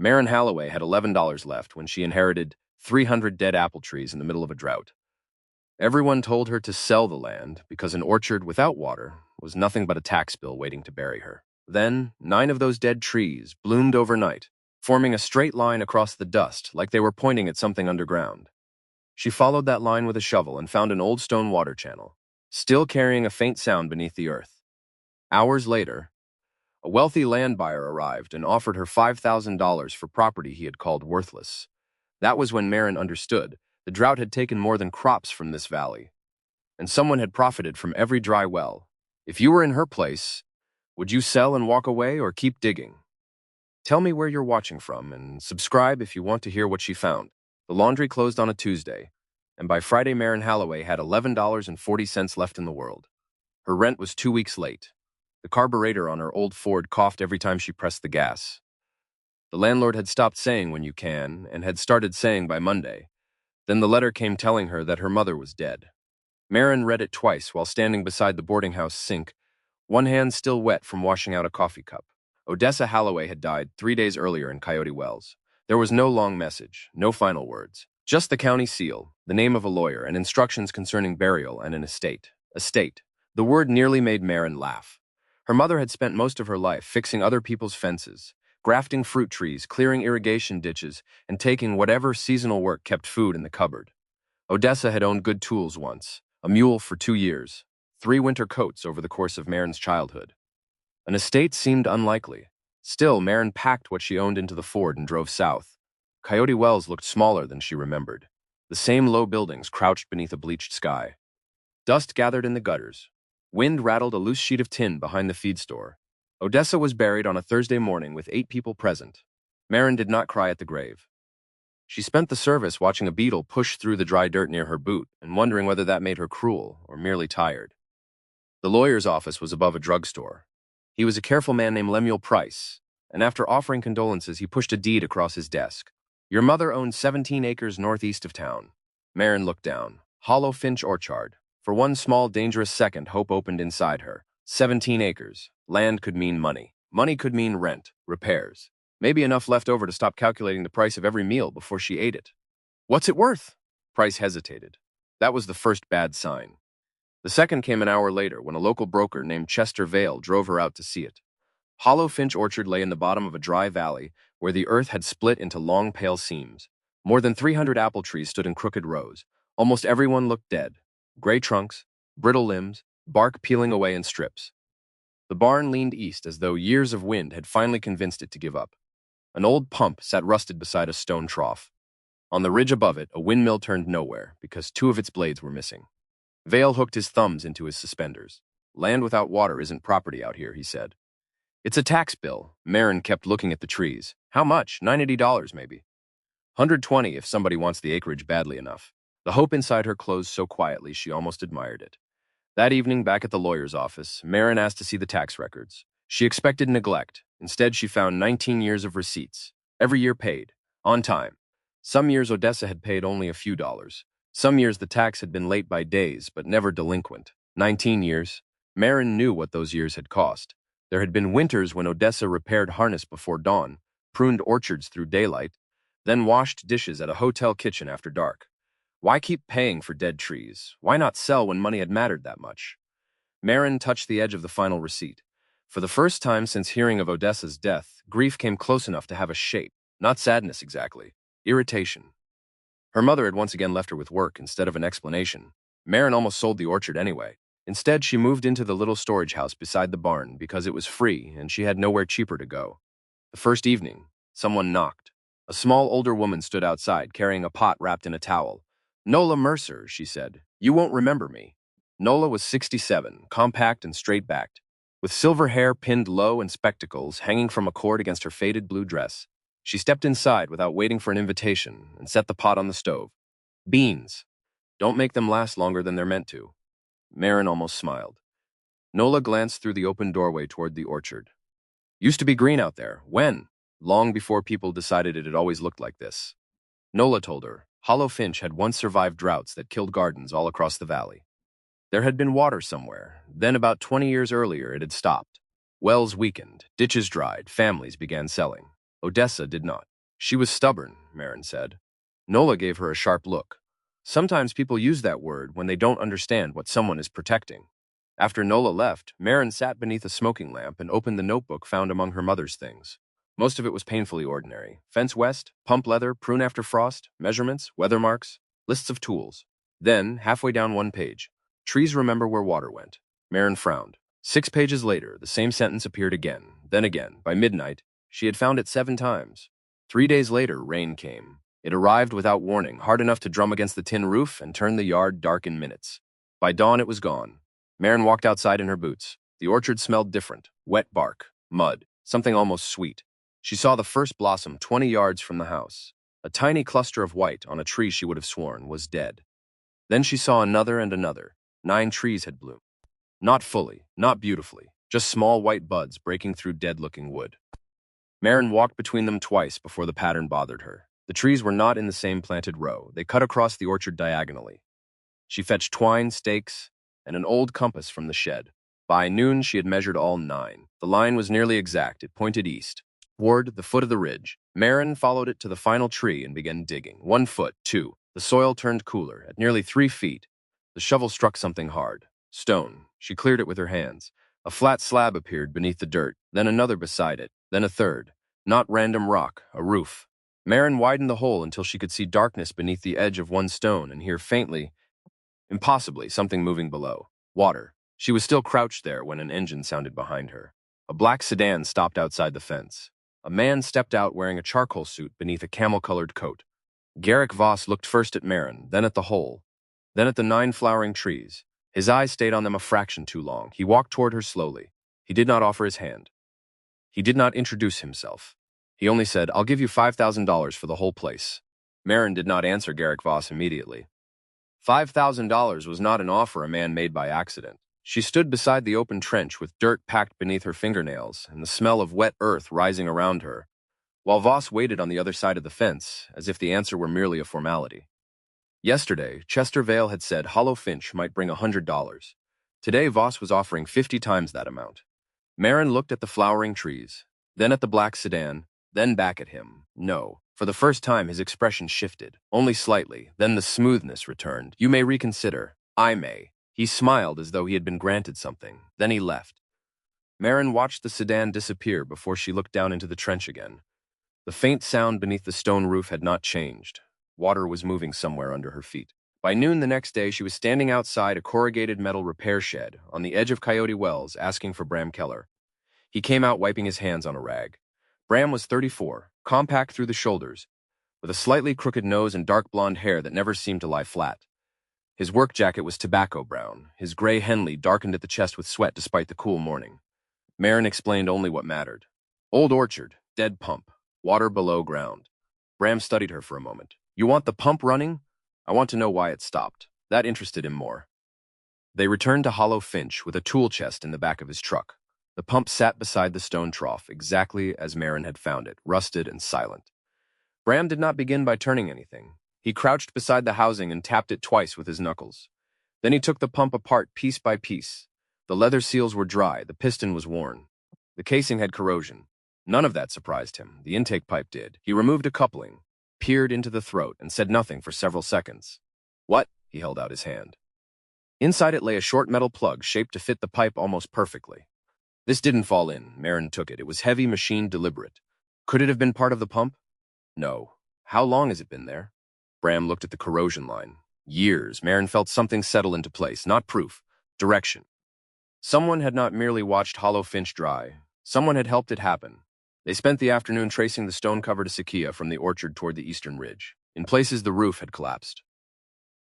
Maren Halloway had $11 left when she inherited 300 dead apple trees in the middle of a drought. Everyone told her to sell the land because an orchard without water was nothing but a tax bill waiting to bury her. Then, 9 of those dead trees bloomed overnight, forming a straight line across the dust like they were pointing at something underground. She followed that line with a shovel and found an old stone water channel, still carrying a faint sound beneath the earth. Hours later, a wealthy land buyer arrived and offered her $5,000 for property he had called worthless. That was when Maren understood the drought had taken more than crops from this valley, and someone had profited from every dry well. If you were in her place, would you sell and walk away or keep digging? Tell me where you're watching from and subscribe if you want to hear what she found. The laundry closed on a Tuesday, and by Friday Maren Halloway had $11.40 left in the world. Her rent was 2 weeks late. The carburetor on her old Ford coughed every time she pressed the gas. The landlord had stopped saying when you can and had started saying by Monday. Then the letter came telling her that her mother was dead. Maren read it twice while standing beside the boarding house sink, one hand still wet from washing out a coffee cup. Odessa Halloway had died 3 days earlier in Coyote Wells. There was no long message, no final words, just the county seal, the name of a lawyer, and instructions concerning burial and an estate. Estate. The word nearly made Maren laugh. Her mother had spent most of her life fixing other people's fences, grafting fruit trees, clearing irrigation ditches, and taking whatever seasonal work kept food in the cupboard. Odessa had owned good tools once, a mule for 2 years, 3 winter coats over the course of Maren's childhood. An estate seemed unlikely. Still, Maren packed what she owned into the Ford and drove south. Coyote Wells looked smaller than she remembered. The same low buildings crouched beneath a bleached sky. Dust gathered in the gutters. Wind rattled a loose sheet of tin behind the feed store. Odessa was buried on a Thursday morning with 8 people present. Maren did not cry at the grave. She spent the service watching a beetle push through the dry dirt near her boot and wondering whether that made her cruel or merely tired. The lawyer's office was above a drugstore. He was a careful man named Lemuel Price, and after offering condolences, he pushed a deed across his desk. Your mother owned 17 acres northeast of town. Maren looked down. Hollow Finch Orchard. For one small, dangerous second, hope opened inside her. 17 acres. Land could mean money. Money could mean rent, repairs. Maybe enough left over to stop calculating the price of every meal before she ate it. What's it worth? Price hesitated. That was the first bad sign. The second came an hour later when a local broker named Chester Vale drove her out to see it. Hollow Finch Orchard lay in the bottom of a dry valley where the earth had split into long, pale seams. More than 300 apple trees stood in crooked rows. Almost everyone looked dead. Gray trunks, brittle limbs, bark peeling away in strips. The barn leaned east as though years of wind had finally convinced it to give up. An old pump sat rusted beside a stone trough. On the ridge above it, a windmill turned nowhere because 2 of its blades were missing. Vale hooked his thumbs into his suspenders. Land without water isn't property out here, he said. It's a tax bill. Maren kept looking at the trees. How much? $90 maybe. 120 if somebody wants the acreage badly enough. The hope inside her closed so quietly she almost admired it. That evening, back at the lawyer's office, Maren asked to see the tax records. She expected neglect. Instead, she found 19 years of receipts. Every year paid. On time. Some years Odessa had paid only a few dollars. Some years the tax had been late by days, but never delinquent. 19 years. Maren knew what those years had cost. There had been winters when Odessa repaired harness before dawn, pruned orchards through daylight, then washed dishes at a hotel kitchen after dark. Why keep paying for dead trees? Why not sell when money had mattered that much? Maren touched the edge of the final receipt. For the first time since hearing of Odessa's death, grief came close enough to have a shape. Not sadness exactly. Irritation. Her mother had once again left her with work instead of an explanation. Maren almost sold the orchard anyway. Instead, she moved into the little storage house beside the barn because it was free and she had nowhere cheaper to go. The first evening, someone knocked. A small older woman stood outside carrying a pot wrapped in a towel. Nola Mercer, she said. You won't remember me. Nola was 67, compact and straight-backed, with silver hair pinned low and spectacles hanging from a cord against her faded blue dress. She stepped inside without waiting for an invitation and set the pot on the stove. Beans. Don't make them last longer than they're meant to. Maren almost smiled. Nola glanced through the open doorway toward the orchard. Used to be green out there. When? Long before people decided it had always looked like this. Nola told her, Hollow Finch had once survived droughts that killed gardens all across the valley. There had been water somewhere. Then about 20 years earlier it had stopped. Wells weakened, ditches dried, families began selling. Odessa did not. She was stubborn, Maren said. Nola gave her a sharp look. Sometimes people use that word when they don't understand what someone is protecting. After Nola left, Maren sat beneath a smoking lamp and opened the notebook found among her mother's things. Most of it was painfully ordinary. Fence west, pump leather, prune after frost, measurements, weather marks, lists of tools. Then, halfway down one page, trees remember where water went. Maren frowned. 6 pages later, the same sentence appeared again, then again. By midnight, she had found it 7 times. 3 days later, rain came. It arrived without warning, hard enough to drum against the tin roof and turn the yard dark in minutes. By dawn, it was gone. Maren walked outside in her boots. The orchard smelled different. Wet bark, mud, something almost sweet. She saw the first blossom 20 yards from the house. A tiny cluster of white on a tree she would have sworn was dead. Then she saw another and another. 9 trees had bloomed. Not fully, not beautifully, just small white buds breaking through dead-looking wood. Maren walked between them twice before the pattern bothered her. The trees were not in the same planted row. They cut across the orchard diagonally. She fetched twine, stakes, and an old compass from the shed. By noon, she had measured all 9. The line was nearly exact. It pointed east, toward the foot of the ridge. Maren followed it to the final tree and began digging. 1 foot, 2. The soil turned cooler. At nearly 3 feet, the shovel struck something hard. Stone. She cleared it with her hands. A flat slab appeared beneath the dirt, then another beside it, then a third. Not random rock, a roof. Maren widened the hole until she could see darkness beneath the edge of one stone and hear faintly, impossibly, something moving below. Water. She was still crouched there when an engine sounded behind her. A black sedan stopped outside the fence. A man stepped out wearing a charcoal suit beneath a camel-colored coat. Garrick Voss looked first at Maren, then at the hole, then at the 9 flowering trees. His eyes stayed on them a fraction too long. He walked toward her slowly. He did not offer his hand. He did not introduce himself. He only said, "I'll give you $5,000 for the whole place." Maren did not answer Garrick Voss immediately. $5,000 was not an offer a man made by accident. She stood beside the open trench with dirt packed beneath her fingernails and the smell of wet earth rising around her, while Voss waited on the other side of the fence, as if the answer were merely a formality. Yesterday, Chester Vale had said Hollow Finch might bring $100. Today, Voss was offering 50 times that amount. Maren looked at the flowering trees, then at the black sedan, then back at him. No. For the first time, his expression shifted, only slightly, then the smoothness returned. "You may reconsider. I may." He smiled as though he had been granted something. Then he left. Maren watched the sedan disappear before she looked down into the trench again. The faint sound beneath the stone roof had not changed. Water was moving somewhere under her feet. By noon the next day, she was standing outside a corrugated metal repair shed on the edge of Coyote Wells asking for Bram Keller. He came out wiping his hands on a rag. Bram was 34, compact through the shoulders, with a slightly crooked nose and dark blonde hair that never seemed to lie flat. His work jacket was tobacco brown. His gray Henley darkened at the chest with sweat despite the cool morning. Maren explained only what mattered. Old orchard, dead pump, water below ground. Bram studied her for a moment. "You want the pump running? I want to know why it stopped." That interested him more. They returned to Hollow Finch with a tool chest in the back of his truck. The pump sat beside the stone trough, exactly as Maren had found it, rusted and silent. Bram did not begin by turning anything. He crouched beside the housing and tapped it twice with his knuckles. Then he took the pump apart piece by piece. The leather seals were dry, the piston was worn. The casing had corrosion. None of that surprised him. The intake pipe did. He removed a coupling, peered into the throat, and said nothing for several seconds. "What?" He held out his hand. Inside it lay a short metal plug shaped to fit the pipe almost perfectly. This didn't fall in. Maren took it. It was heavy, machined, deliberate. Could it have been part of the pump? No. How long has it been there? Bram looked at the corrosion line. Years. Maren felt something settle into place. Not proof. Direction. Someone had not merely watched Hollow Finch dry. Someone had helped it happen. They spent the afternoon tracing the stone-covered acequia from the orchard toward the eastern ridge. In places, the roof had collapsed.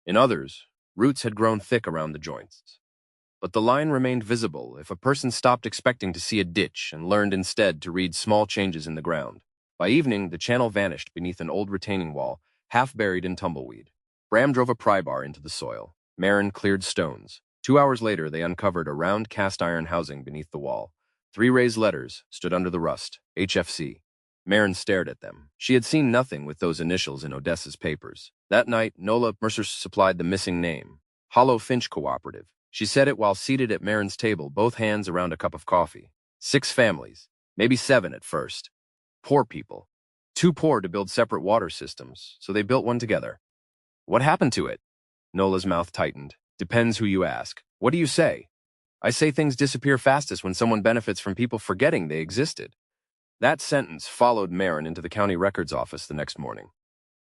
In others, roots had grown thick around the joints. But the line remained visible if a person stopped expecting to see a ditch and learned instead to read small changes in the ground. By evening, the channel vanished beneath an old retaining wall, half buried in tumbleweed. Bram drove a pry bar into the soil. Maren cleared stones. 2 hours later, they uncovered a round cast-iron housing beneath the wall. 3 raised letters stood under the rust, HFC. Maren stared at them. She had seen nothing with those initials in Odessa's papers. That night, Nola Mercer supplied the missing name, Hollow Finch Cooperative. She said it while seated at Maren's table, both hands around a cup of coffee. 6 families, maybe 7 at first. Poor people. too poor to build separate water systems, so they built one together. What happened to it? Nola's mouth tightened. Depends who you ask. What do you say? I say things disappear fastest when someone benefits from people forgetting they existed. That sentence followed Maren into the county records office the next morning.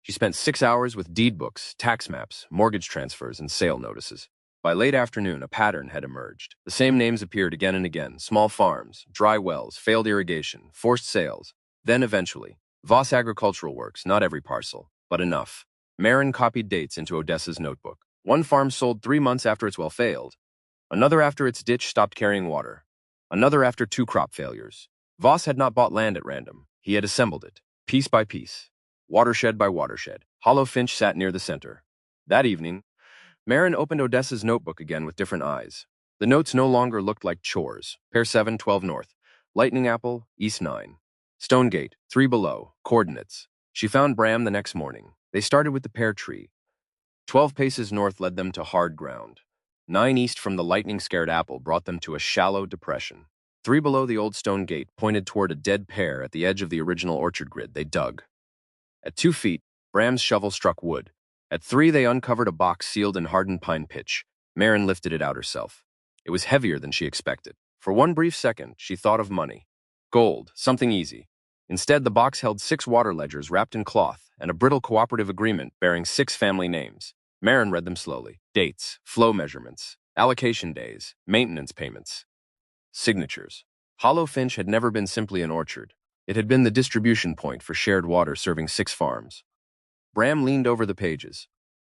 She spent 6 hours with deed books, tax maps, mortgage transfers, and sale notices. By late afternoon, a pattern had emerged. The same names appeared again and again: small farms, dry wells, failed irrigation, forced sales. Then eventually, Voss Agricultural Works, not every parcel, but enough. Maren copied dates into Odessa's notebook. One farm sold 3 months after its well failed, another after its ditch stopped carrying water, another after 2 crop failures. Voss had not bought land at random. He had assembled it, piece by piece, watershed by watershed. Hollow Finch sat near the center. That evening, Maren opened Odessa's notebook again with different eyes. The notes no longer looked like chores. Pair 7, 12 north. Lightning Apple, East 9. Stonegate, 3 below. Coordinates. She found Bram the next morning. They started with the pear tree. 12 paces north led them to hard ground. 9 east from the lightning-scared apple brought them to a shallow depression. 3 below the old stone gate pointed toward a dead pear at the edge of the original orchard grid. They dug. At 2 feet, Bram's shovel struck wood. At 3, they uncovered a box sealed in hardened pine pitch. Maren lifted it out herself. It was heavier than she expected. For one brief second, she thought of money. Gold, something easy. Instead, the box held 6 water ledgers wrapped in cloth and a brittle cooperative agreement bearing 6 family names. Maren read them slowly. Dates, flow measurements, allocation days, maintenance payments, signatures. Hollow Finch had never been simply an orchard. It had been the distribution point for shared water serving 6 farms. Bram leaned over the pages.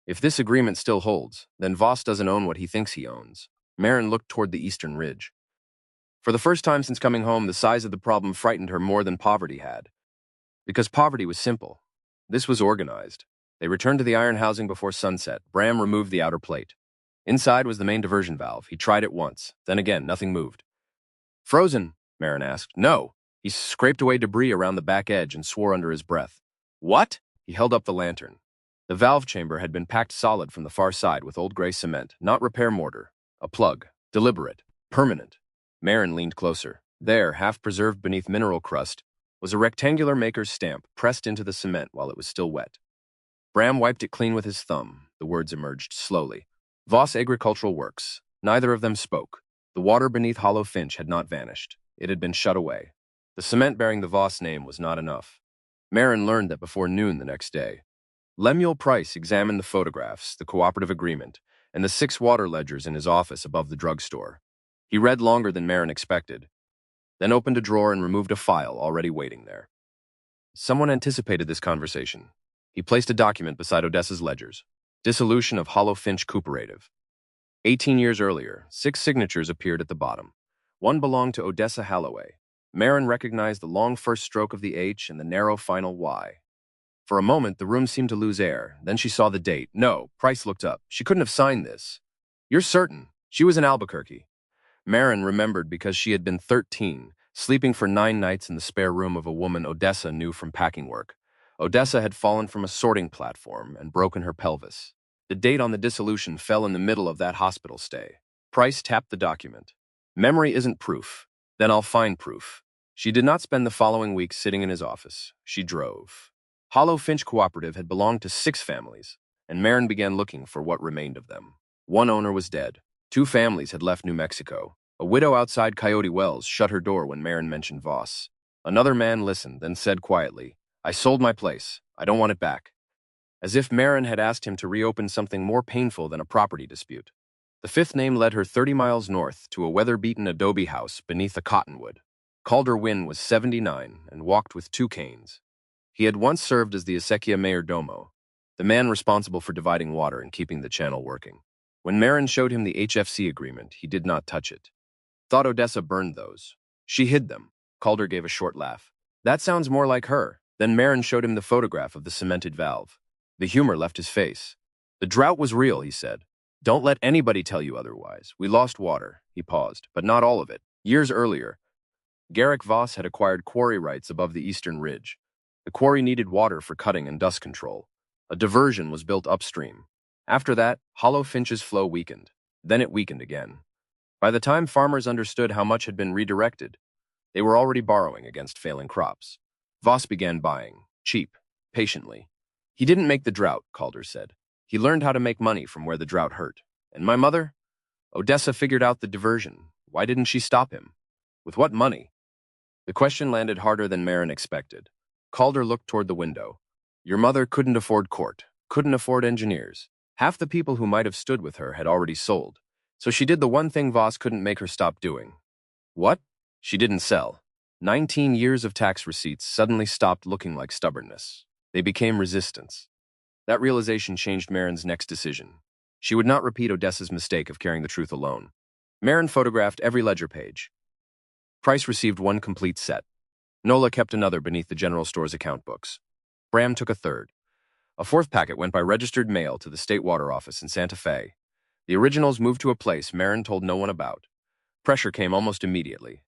If this agreement still holds, then Voss doesn't own what he thinks he owns. Maren looked toward the eastern ridge. For the first time since coming home, the size of the problem frightened her more than poverty had. Because poverty was simple. This was organized. They returned to the iron housing before sunset. Bram removed the outer plate. Inside was the main diversion valve. He tried it once. Then again, nothing moved. Frozen? Maren asked. No. He scraped away debris around the back edge and swore under his breath. What? He held up the lantern. The valve chamber had been packed solid from the far side with old gray cement, not repair mortar. A plug. Deliberate. Permanent. Maren leaned closer. There, half-preserved beneath mineral crust, was a rectangular maker's stamp pressed into the cement while it was still wet. Bram wiped it clean with his thumb. The words emerged slowly. Voss Agricultural Works. Neither of them spoke. The water beneath Hollow Finch had not vanished. It had been shut away. The cement bearing the Voss name was not enough. Maren learned that before noon the next day. Lemuel Price examined the photographs, the cooperative agreement, and the 6 water ledgers in his office above the drugstore. He read longer than Maren expected, then opened a drawer and removed a file already waiting there. Someone anticipated this conversation. He placed a document beside Odessa's ledgers. Dissolution of Hollow Finch Cooperative. 18 years earlier, 6 signatures appeared at the bottom. One belonged to Odessa Halloway. Maren recognized the long first stroke of the H and the narrow final Y. For a moment, the room seemed to lose air. Then she saw the date. No, Price looked up. She couldn't have signed this. You're certain? She was in Albuquerque. Maren remembered because she had been 13, sleeping for 9 nights in the spare room of a woman Odessa knew from packing work. Odessa had fallen from a sorting platform and broken her pelvis. The date on the dissolution fell in the middle of that hospital stay. Price tapped the document. Memory isn't proof. Then I'll find proof. She did not spend the following week sitting in his office. She drove. Hollow Finch Cooperative had belonged to 6 families, and Maren began looking for what remained of them. One owner was dead. 2 families had left New Mexico. A widow outside Coyote Wells shut her door when Maren mentioned Voss. Another man listened, then said quietly, I sold my place. I don't want it back. As if Maren had asked him to reopen something more painful than a property dispute. The 5th name led her 30 miles north to a weather-beaten adobe house beneath a cottonwood. Calder Wynn was 79 and walked with 2 canes. He had once served as the Acequia mayordomo, the man responsible for dividing water and keeping the channel working. When Maren showed him the HFC agreement, he did not touch it. Thought Odessa burned those. She hid them. Calder gave a short laugh. That sounds more like her. Then Maren showed him the photograph of the cemented valve. The humor left his face. The drought was real, he said. Don't let anybody tell you otherwise. We lost water. He paused, but not all of it. Years earlier, Garrick Voss had acquired quarry rights above the eastern ridge. The quarry needed water for cutting and dust control. A diversion was built upstream. After that, Hollow Finch's flow weakened. Then it weakened again. By the time farmers understood how much had been redirected, they were already borrowing against failing crops. Voss began buying. cheap, patiently. He didn't make the drought, Calder said. He learned how to make money from where the drought hurt. And my mother? Odessa figured out the diversion. Why didn't she stop him? With what money? The question landed harder than Maren expected. Calder looked toward the window. Your mother couldn't afford court, couldn't afford engineers. Half the people who might have stood with her had already sold. So she did the one thing Voss couldn't make her stop doing. What? She didn't sell. 19 years of tax receipts suddenly stopped looking like stubbornness. They became resistance. That realization changed Maren's next decision. She would not repeat Odessa's mistake of carrying the truth alone. Maren photographed every ledger page. Price received one complete set. Nola kept another beneath the general store's account books. Bram took a third. A fourth packet went by registered mail to the state water office in Santa Fe. The originals moved to a place Maren told no one about. Pressure came almost immediately.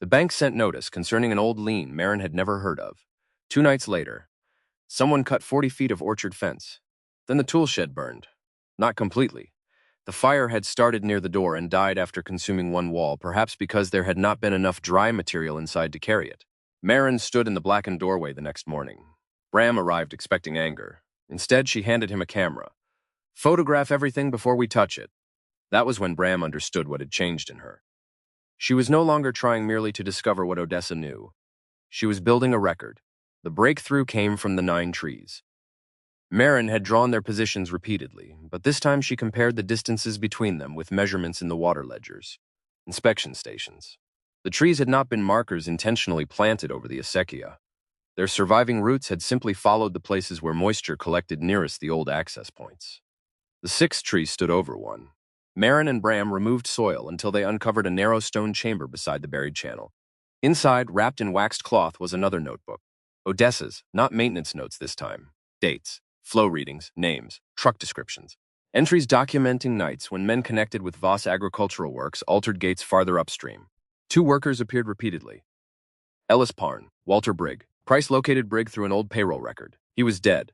The bank sent notice concerning an old lien Maren had never heard of. 2 nights later, someone cut 40 feet of orchard fence. Then the tool shed burned. Not completely. The fire had started near the door and died after consuming one wall, perhaps because there had not been enough dry material inside to carry it. Maren stood in the blackened doorway the next morning. Bram arrived expecting anger. Instead, she handed him a camera. Photograph everything before we touch it. That was when Bram understood what had changed in her. She was no longer trying merely to discover what Odessa knew. She was building a record. The breakthrough came from the 9 trees. Maren had drawn their positions repeatedly, but this time she compared the distances between them with measurements in the water ledgers. Inspection stations. The trees had not been markers intentionally planted over the acequia. Their surviving roots had simply followed the places where moisture collected nearest the old access points. The 6th tree stood over one. Maren and Bram removed soil until they uncovered a narrow stone chamber beside the buried channel. Inside, wrapped in waxed cloth, was another notebook. Odessa's, not maintenance notes this time. Dates, flow readings, names, truck descriptions. Entries documenting nights when men connected with Voss Agricultural Works altered gates farther upstream. 2 workers appeared repeatedly. Ellis Parn, Walter Brigg. Price located Brigg through an old payroll record. He was dead.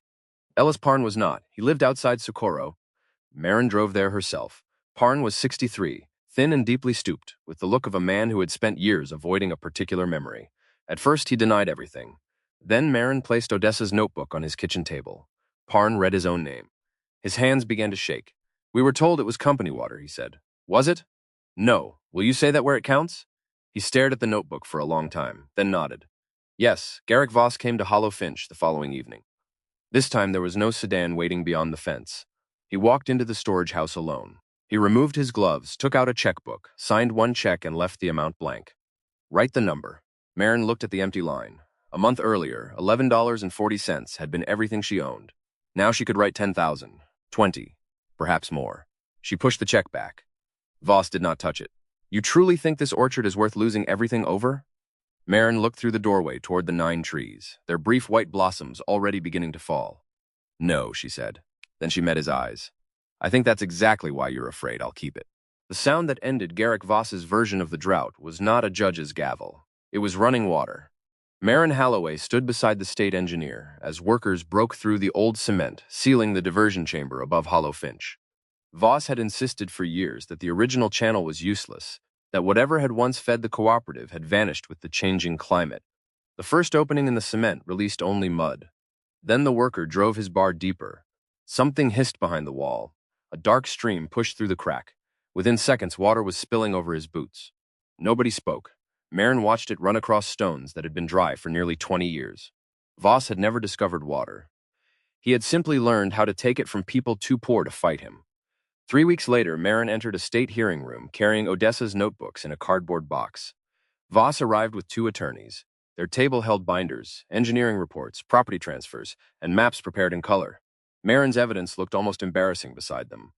Ellis Parn was not. He lived outside Socorro. Maren drove there herself. Parn was 63, thin and deeply stooped, with the look of a man who had spent years avoiding a particular memory. At first, he denied everything. Then Maren placed Odessa's notebook on his kitchen table. Parn read his own name. His hands began to shake. We were told it was company water, he said. Was it? No. Will you say that where it counts? He stared at the notebook for a long time, then nodded. Yes, Garrick Voss came to Hollow Finch the following evening. This time there was no sedan waiting beyond the fence. He walked into the storage house alone. He removed his gloves, took out a checkbook, signed one check, and left the amount blank. Write the number. Maren looked at the empty line. A month earlier, $11.40 had been everything she owned. Now she could write 10,000, 20, perhaps more. She pushed the check back. Voss did not touch it. You truly think this orchard is worth losing everything over? Maren looked through the doorway toward the 9 trees, their brief white blossoms already beginning to fall. No, she said. Then she met his eyes. I think that's exactly why you're afraid I'll keep it. The sound that ended Garrick Voss's version of the drought was not a judge's gavel. It was running water. Maren Halloway stood beside the state engineer as workers broke through the old cement, sealing the diversion chamber above Hollow Finch. Voss had insisted for years that the original channel was useless, that whatever had once fed the cooperative had vanished with the changing climate. The first opening in the cement released only mud. Then the worker drove his bar deeper. Something hissed behind the wall. A dark stream pushed through the crack. Within seconds, water was spilling over his boots. Nobody spoke. Maren watched it run across stones that had been dry for nearly 20 years. Voss had never discovered water. He had simply learned how to take it from people too poor to fight him. 3 weeks later, Maren entered a state hearing room carrying Odessa's notebooks in a cardboard box. Voss arrived with 2 attorneys. Their table held binders, engineering reports, property transfers, and maps prepared in color. Maren's evidence looked almost embarrassing beside them.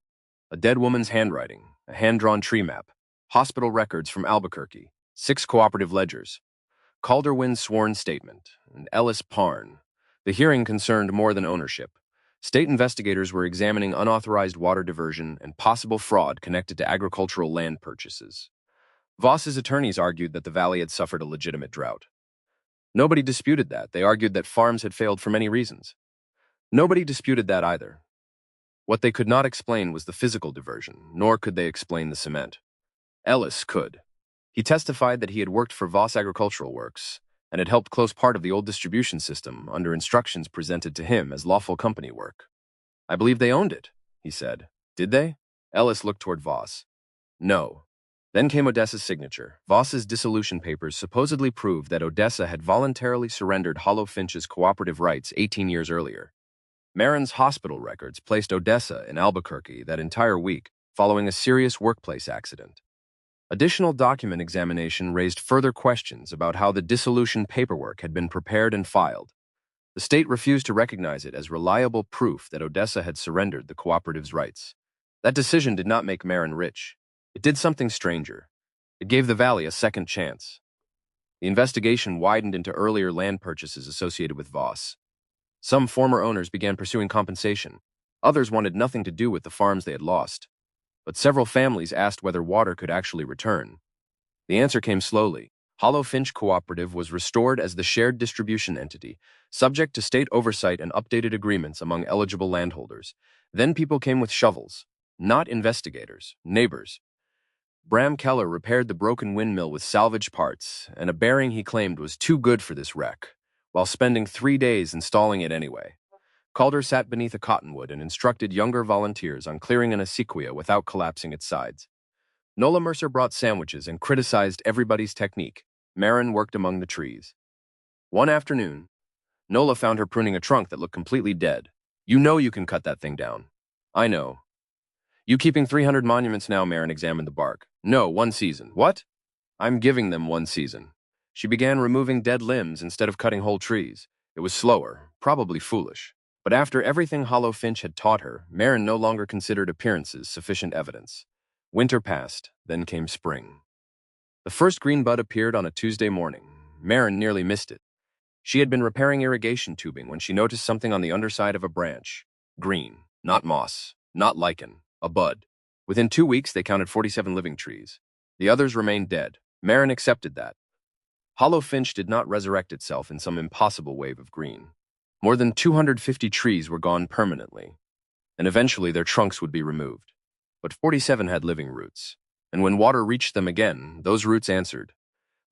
A dead woman's handwriting, a hand-drawn tree map, hospital records from Albuquerque, 6 cooperative ledgers, Calderwin's sworn statement, and Ellis Parn. The hearing concerned more than ownership. State investigators were examining unauthorized water diversion and possible fraud connected to agricultural land purchases. Voss's attorneys argued that the valley had suffered a legitimate drought. Nobody disputed that. They argued that farms had failed for many reasons. Nobody disputed that either. What they could not explain was the physical diversion, nor could they explain the cement. Ellis could. He testified that he had worked for Voss Agricultural Works, and had helped close part of the old distribution system under instructions presented to him as lawful company work. "I believe they owned it," he said. "Did they?" Ellis looked toward Voss. "No." Then came Odessa's signature. Voss's dissolution papers supposedly proved that Odessa had voluntarily surrendered Hollow Finch's cooperative rights 18 years earlier. Maren's hospital records placed Odessa in Albuquerque that entire week, following a serious workplace accident. Additional document examination raised further questions about how the dissolution paperwork had been prepared and filed. The state refused to recognize it as reliable proof that Odessa had surrendered the cooperative's rights. That decision did not make Maren rich. It did something stranger. It gave the valley a second chance. The investigation widened into earlier land purchases associated with Voss. Some former owners began pursuing compensation. Others wanted nothing to do with the farms they had lost. But several families asked whether water could actually return. The answer came slowly. Hollow Finch Cooperative was restored as the shared distribution entity, subject to state oversight and updated agreements among eligible landholders. Then people came with shovels, not investigators, neighbors. Bram Keller repaired the broken windmill with salvaged parts, and a bearing he claimed was too good for this wreck, while spending 3 days installing it anyway. Calder sat beneath a cottonwood and instructed younger volunteers on clearing an acequia without collapsing its sides. Nola Mercer brought sandwiches and criticized everybody's technique. Maren worked among the trees. One afternoon, Nola found her pruning a trunk that looked completely dead. "You know you can cut that thing down." "I know." "You keeping 300 monuments now?" Maren examined the bark. "No, 1 season." "What?" "I'm giving them 1 season." She began removing dead limbs instead of cutting whole trees. It was slower, probably foolish. But after everything Hollow Finch had taught her, Maren no longer considered appearances sufficient evidence. Winter passed, then came spring. The first green bud appeared on a Tuesday morning. Maren nearly missed it. She had been repairing irrigation tubing when she noticed something on the underside of a branch. Green, not moss, not lichen, a bud. Within 2 weeks, they counted 47 living trees. The others remained dead. Maren accepted that. Hollow Finch did not resurrect itself in some impossible wave of green. More than 250 trees were gone permanently, and eventually their trunks would be removed. But 47 had living roots, and when water reached them again, those roots answered.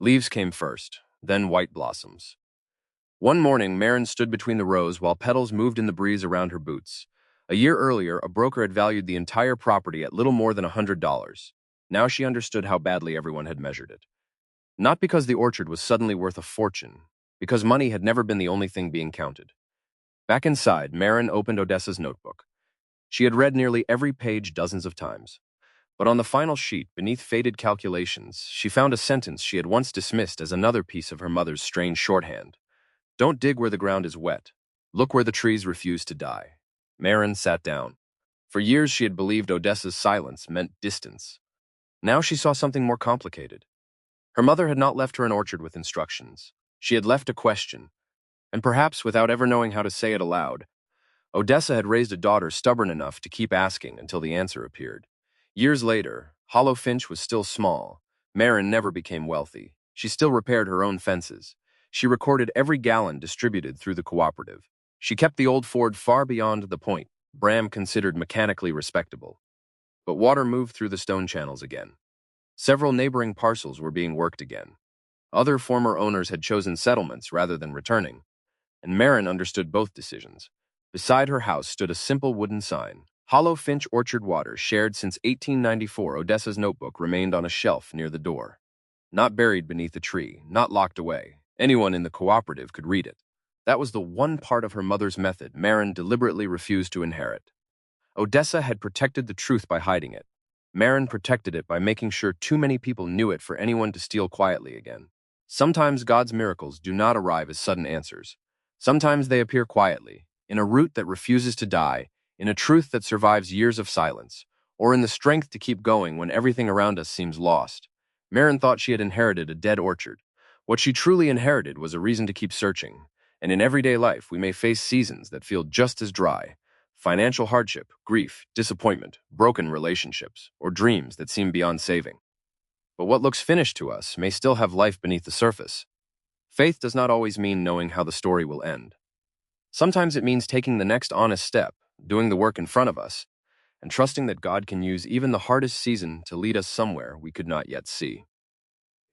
Leaves came first, then white blossoms. One morning, Maren stood between the rows while petals moved in the breeze around her boots. A year earlier, a broker had valued the entire property at little more than $100. Now she understood how badly everyone had measured it. Not because the orchard was suddenly worth a fortune, because money had never been the only thing being counted. Back inside, Maren opened Odessa's notebook. She had read nearly every page dozens of times. But on the final sheet, beneath faded calculations, she found a sentence she had once dismissed as another piece of her mother's strange shorthand. "Don't dig where the ground is wet. Look where the trees refuse to die." Maren sat down. For years she had believed Odessa's silence meant distance. Now she saw something more complicated. Her mother had not left her an orchard with instructions. She had left a question, and perhaps without ever knowing how to say it aloud, Odessa had raised a daughter stubborn enough to keep asking until the answer appeared. Years later, Hollow Finch was still small. Maren never became wealthy. She still repaired her own fences. She recorded every gallon distributed through the cooperative. She kept the old Ford far beyond the point Bram considered mechanically respectable. But water moved through the stone channels again. Several neighboring parcels were being worked again. Other former owners had chosen settlements rather than returning, and Maren understood both decisions. Beside her house stood a simple wooden sign. Hollow Finch Orchard water shared since 1894. Odessa's notebook remained on a shelf near the door. Not buried beneath a tree, not locked away. Anyone in the cooperative could read it. That was the one part of her mother's method Maren deliberately refused to inherit. Odessa had protected the truth by hiding it. Maren protected it by making sure too many people knew it for anyone to steal quietly again. Sometimes God's miracles do not arrive as sudden answers. Sometimes they appear quietly, in a root that refuses to die, in a truth that survives years of silence, or in the strength to keep going when everything around us seems lost. Maren thought she had inherited a dead orchard. What she truly inherited was a reason to keep searching, and in everyday life we may face seasons that feel just as dry. Financial hardship, grief, disappointment, broken relationships, or dreams that seem beyond saving. But what looks finished to us may still have life beneath the surface. Faith does not always mean knowing how the story will end. Sometimes it means taking the next honest step, doing the work in front of us, and trusting that God can use even the hardest season to lead us somewhere we could not yet see.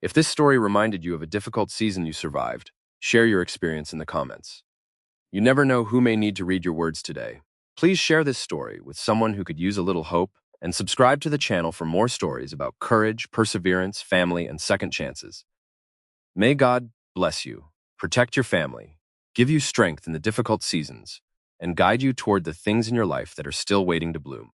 If this story reminded you of a difficult season you survived, Share your experience in the comments. You never know who may need to read your words today. Please share this story with someone who could use a little hope, and subscribe to the channel for more stories about courage, perseverance, family, and second chances. May God bless you, protect your family, give you strength in the difficult seasons, and guide you toward the things in your life that are still waiting to bloom.